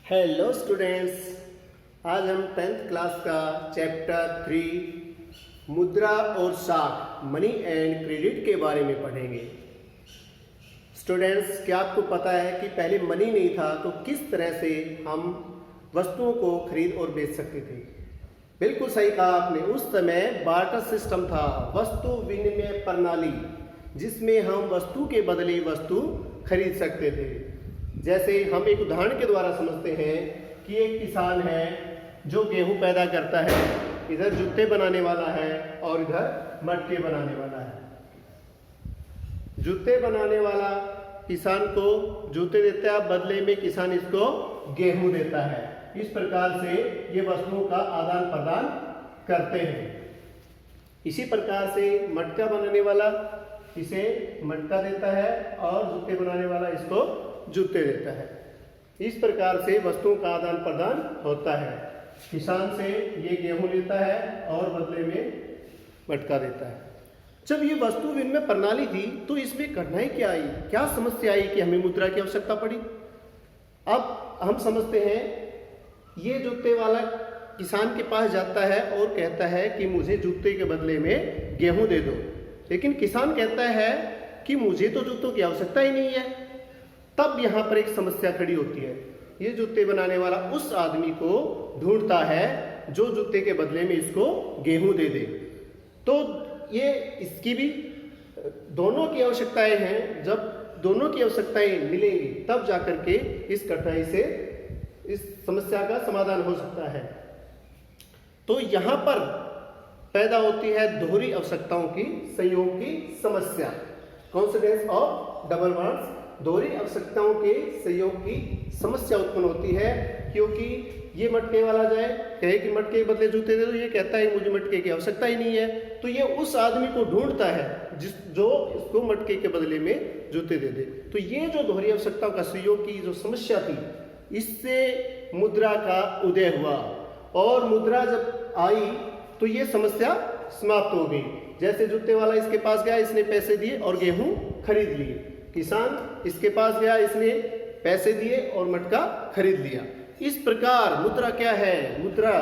Hello students, आज हम 10th class का चैप्टर 3 मुद्रा और साख मनी एंड क्रेडिट के बारे में पढ़ेंगे। स्टूडेंट्स, क्या आपको पता है कि पहले मनी नहीं था तो किस तरह से हम वस्तुओं को खरीद और बेच सकते थे? बिल्कुल सही कहा आपने। उस समय बार्टर सिस्टम था, वस्तु विनिमय प्रणाली, जिसमें हम वस्तु के बदले वस्तु खरीद सकते थे। जैसे हम एक उदाहरण के द्वारा समझते हैं कि एक किसान है जो गेहूं पैदा करता है, इधर जूते बनाने वाला है और इधर मटके बनाने वाला है। जूते बनाने वाला किसान को जूते देता है, बदले में किसान इसको गेहूं देता है। इस प्रकार से ये वस्तुओं का आदान प्रदान करते हैं। इसी प्रकार से मटका बनाने वाला इसे मटका देता है और जूते बनाने वाला इसको जूते देता है। इस प्रकार से वस्तुओं का आदान प्रदान होता है। किसान से ये गेहूं लेता है और बदले में मटका देता है। जब ये वस्तु विनिमय प्रणाली थी तो इसमें कठिनाई क्या आई, क्या समस्या आई कि हमें मुद्रा की आवश्यकता पड़ी? अब हम समझते हैं, ये जूते वाला किसान के पास जाता है और कहता है कि मुझे जूते के बदले में गेहूं दे दो, लेकिन किसान कहता है कि मुझे तो जूतों की आवश्यकता ही नहीं है। तब यहाँ पर एक समस्या खड़ी होती है। ये जूते बनाने वाला उस आदमी को ढूंढता है जो जूते के बदले में इसको गेहूं दे दे। तो ये इसकी भी दोनों की आवश्यकताएं हैं। जब दोनों की आवश्यकताएं मिलेंगी तब जाकर के इस कठिनाई से, इस समस्या का समाधान हो सकता है। तो यहाँ पर पैदा होती है दोहरी आवश्यकताओं की संयोग की समस्या, कॉन्सिक्वेंस ऑफ डबल वांट्स। दोहरी आवश्यकताओं के संयोग की समस्या उत्पन्न होती है, क्योंकि ये मटके वाला जाए कहे कि मटके के बदले जूते दे दो, ये कहता है मुझे मटके की आवश्यकता ही नहीं है। तो ये उस आदमी को ढूंढता है जो इसको मटके के बदले में जूते दे दे। तो ये जो दोहरी आवश्यकताओं का संयोग की जो समस्या थी, इससे मुद्रा का उदय हुआ। और मुद्रा जब आई तो ये समस्या समाप्त हो गई। जैसे जूते वाला इसके पास गया, इसने पैसे दिए और गेहूं खरीद लिए। किसान इसके पास गया, इसने पैसे दिए और मटका खरीद लिया। इस प्रकार मुद्रा क्या है? मुद्रा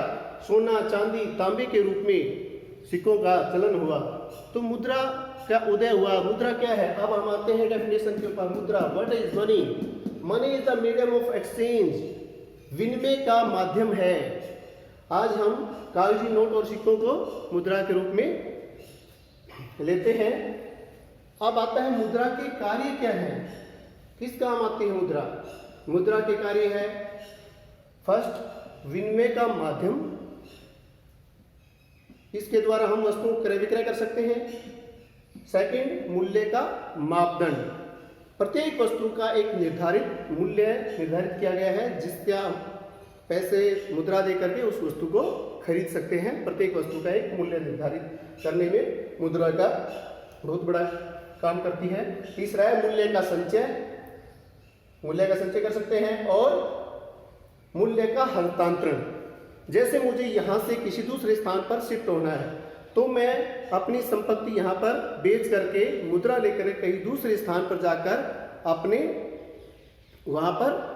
सोना, चांदी, तांबे के रूप में सिक्कों का चलन हुआ। तो मुद्रा का उदय हुआ। मुद्रा क्या है? अब हम आते हैं डेफिनेशन के ऊपर। मुद्रा, what is money? Money is the medium of exchange, विनिमय का माध्यम है। आज हम कागजी नोट और सिक्कों को मुद्रा के रूप में लेते हैं। अब आता है मुद्रा के कार्य क्या है, किस काम आती है मुद्रा? मुद्रा के कार्य है, फर्स्ट विनिमय का माध्यम, इसके द्वारा हम वस्तुओं को क्रय विक्रय कर सकते हैं। सेकंड, मूल्य का मापदंड, प्रत्येक वस्तु का एक निर्धारित मूल्य निर्धारित किया गया है, जिसका पैसे मुद्रा दे करके उस वस्तु को खरीद सकते हैं। प्रत्येक वस्तु का एक मूल्य निर्धारित करने में मुद्रा का बहुत बड़ा काम करती है। तीसरा है मूल्य का संचय, मूल्य का संचय कर सकते हैं। और मूल्य का हस्तांतरण, जैसे मुझे यहां से किसी दूसरे स्थान पर शिफ्ट होना है तो मैं अपनी संपत्ति यहां पर बेच करके मुद्रा लेकर कहीं दूसरे स्थान पर जाकर अपने वहां पर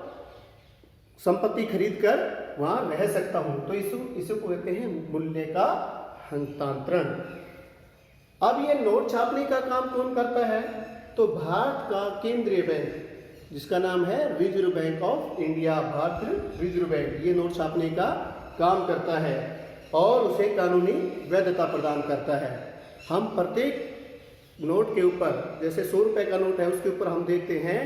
संपत्ति खरीद कर वहां रह सकता हूं। तो इसे को कहते हैं मूल्य का हस्तांतरण। अब ये नोट छापने का काम कौन करता है? तो भारत का केंद्रीय बैंक, जिसका नाम है रिजर्व बैंक ऑफ इंडिया, भारतीय रिजर्व बैंक, ये नोट छापने का काम करता है और उसे कानूनी वैधता प्रदान करता है। हम प्रत्येक नोट के ऊपर, जैसे 100 रुपए का नोट है, उसके ऊपर हम देखते हैं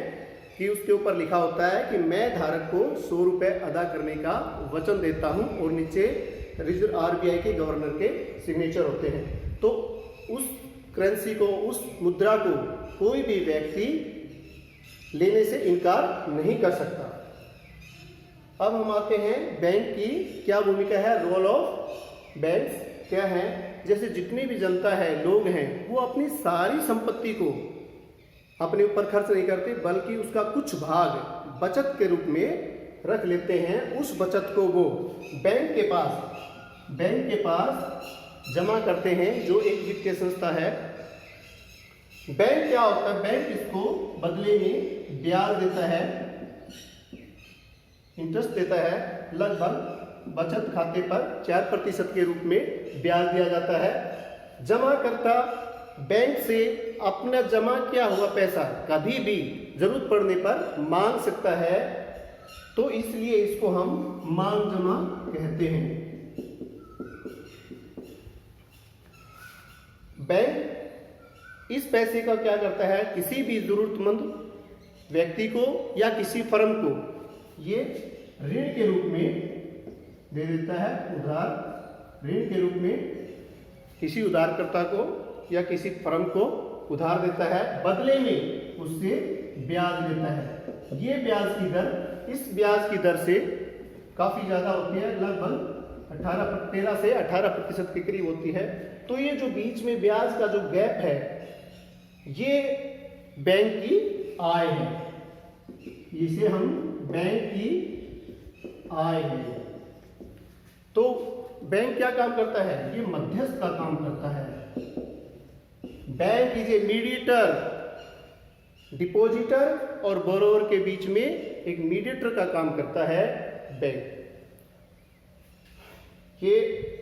कि उसके ऊपर लिखा होता है कि मैं धारक को 100 रुपए अदा करने का वचन देता हूं, और नीचे रिजर्व आरबीआई के गवर्नर के सिग्नेचर होते हैं। तो उस करेंसी को, उस मुद्रा को कोई भी व्यक्ति लेने से इनकार नहीं कर सकता। अब हम आते हैं बैंक की क्या भूमिका है, रोल ऑफ बैंक्स क्या है। जैसे जितनी भी जनता है, लोग हैं, वो अपनी सारी संपत्ति को अपने ऊपर खर्च नहीं करते, बल्कि उसका कुछ भाग बचत के रूप में रख लेते हैं। उस बचत को वो बैंक के पास जमा करते हैं, जो एक वित्तीय संस्था है। बैंक क्या होता है? बैंक इसको बदले में ब्याज देता है। इंटरेस्ट देता है, लगभग बचत खाते पर 4% के रूप में ब्याज दिया जाता है। जमाकर्ता बैंक से अपना जमा किया हुआ पैसा कभी भी जरूरत पड़ने पर मांग सकता है, तो इसलिए इसको हम मांग जमा कहते हैं। बैंक इस पैसे का क्या करता है, किसी भी जरूरतमंद व्यक्ति को या किसी फर्म को ये ऋण के रूप में दे देता है, उधार ऋण के रूप में किसी उधारकर्ता को या किसी फर्म को उधार देता है, बदले में उससे ब्याज लेता है। ये ब्याज की दर, इस ब्याज की दर से काफ़ी ज़्यादा होती है, लगभग 13 से 18% के करीब होती है। तो ये जो बीच में ब्याज का जो गैप है, ये बैंक की आय है, इसे हम बैंक की आय है। तो बैंक क्या काम करता है, ये मध्यस्थ का काम करता है। Bank is a mediator, depositor और बोरोवर के बीच में एक मीडिएटर का काम करता है बैंक। ये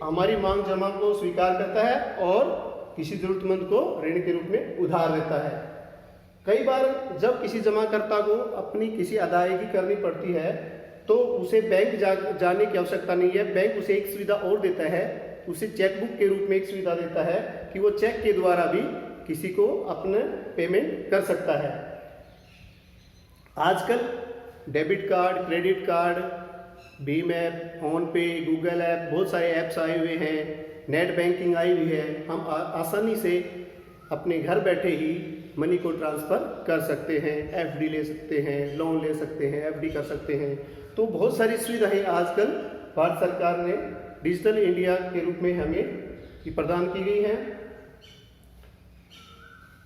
हमारी मांग जमा को स्वीकार करता है और किसी जरूरतमंद को ऋण के रूप में उधार देता है। कई बार जब किसी जमाकर्ता को अपनी किसी अदायगी करनी पड़ती है, तो उसे बैंक जाने की आवश्यकता नहीं है। बैंक उसे एक सुविधा और देता है, उसे चेकबुक के रूप में एक सुविधा देता है कि वो चेक के द्वारा भी किसी को अपने पेमेंट कर सकता है। आजकल debit card, credit card, Bhim app, phone पे, गूगल ऐप, बहुत सारे ऐप्स आए हुए हैं, नेट बैंकिंग आई हुई है। हम आसानी से अपने घर बैठे ही मनी को ट्रांसफ़र कर सकते हैं, एफडी ले सकते हैं, लोन ले सकते हैं, एफडी कर सकते हैं। तो बहुत सारी सुविधाएं आजकल भारत सरकार ने डिजिटल इंडिया के रूप में हमें प्रदान की गई हैं।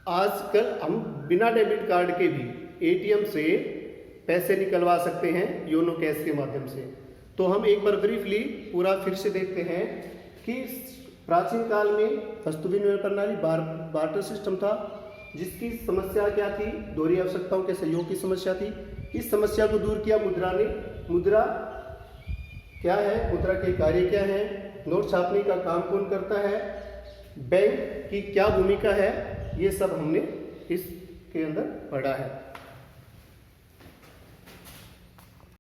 आजकल हम बिना डेबिट कार्ड के भी एटीएम से पैसे निकलवा सकते हैं योनो कैश के माध्यम से। तो हम एक बार ब्रीफली पूरा फिर से देखते हैं कि प्राचीन काल में वस्तु विनिमय प्रणाली बार्टर सिस्टम था, जिसकी समस्या क्या थी, दोहरी आवश्यकताओं के सहयोग की समस्या थी। इस समस्या को दूर किया मुद्रा ने। मुद्रा क्या है, मुद्रा के कार्य क्या है, नोट छापने का काम कौन करता है, बैंक की क्या भूमिका है, ये सब हमने इसके अंदर पढ़ा है।